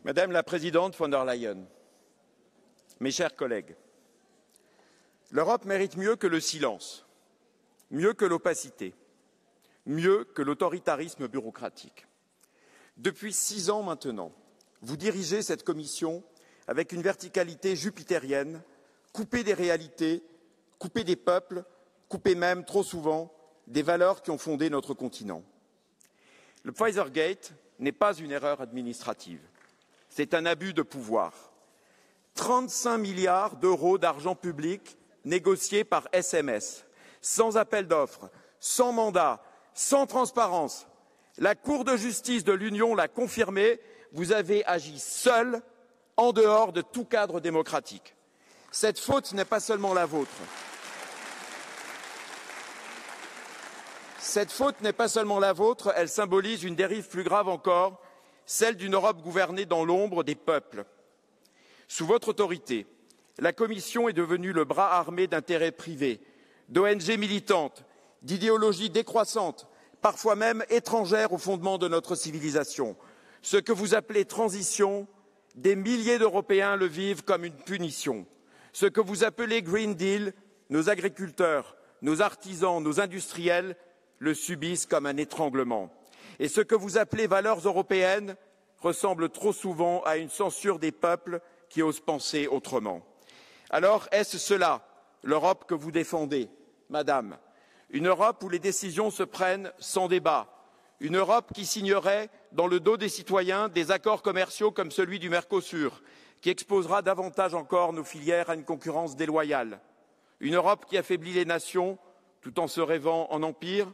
Madame la Présidente von der Leyen, mes chers collègues, l'Europe mérite mieux que le silence, mieux que l'opacité, mieux que l'autoritarisme bureaucratique. Depuis 6 ans maintenant, vous dirigez cette Commission avec une verticalité jupitérienne, coupée des réalités, coupée des peuples, coupée même, trop souvent, des valeurs qui ont fondé notre continent. Le Pfizergate n'est pas une erreur administrative, c'est un abus de pouvoir. 35 milliards d'euros d'argent public négociés par SMS, sans appel d'offres, sans mandat, sans transparence. La Cour de justice de l'Union l'a confirmé, vous avez agi seul, en dehors de tout cadre démocratique. Cette faute n'est pas seulement la vôtre. Cette faute n'est pas seulement la vôtre, elle symbolise une dérive plus grave encore, celle d'une Europe gouvernée dans l'ombre des peuples. Sous votre autorité, la Commission est devenue le bras armé d'intérêts privés, d'ONG militantes, d'idéologies décroissantes, parfois même étrangères aux fondements de notre civilisation. Ce que vous appelez transition, des milliers d'Européens le vivent comme une punition. Ce que vous appelez Green Deal, nos agriculteurs, nos artisans, nos industriels le subissent comme un étranglement. Et ce que vous appelez valeurs européennes ressemble trop souvent à une censure des peuples qui osent penser autrement. Alors, est-ce cela, l'Europe que vous défendez, Madame? Une Europe où les décisions se prennent sans débat, une Europe qui signerait dans le dos des citoyens des accords commerciaux comme celui du Mercosur, qui exposera davantage encore nos filières à une concurrence déloyale, une Europe qui affaiblit les nations tout en se rêvant en empire?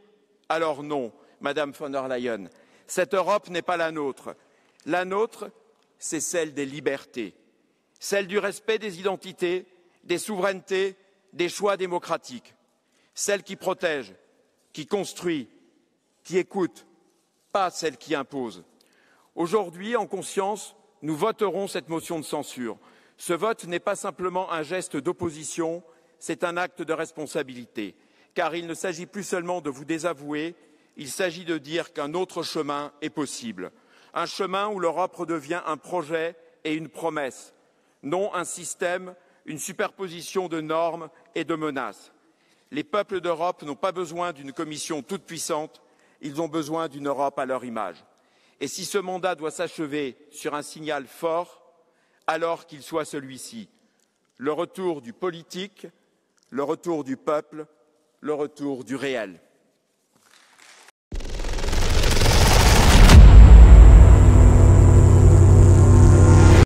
Alors non, Madame von der Leyen, cette Europe n'est pas la nôtre. La nôtre, c'est celle des libertés, celle du respect des identités, des souverainetés, des choix démocratiques, celle qui protège, qui construit, qui écoute, pas celle qui impose. Aujourd'hui, en conscience, nous voterons cette motion de censure. Ce vote n'est pas simplement un geste d'opposition, c'est un acte de responsabilité, car il ne s'agit plus seulement de vous désavouer, il s'agit de dire qu'un autre chemin est possible. Un chemin où l'Europe redevient un projet et une promesse, non un système, une superposition de normes et de menaces. Les peuples d'Europe n'ont pas besoin d'une Commission toute puissante, ils ont besoin d'une Europe à leur image. Et si ce mandat doit s'achever sur un signal fort, alors qu'il soit celui-ci, le retour du politique, le retour du peuple, le retour du réel.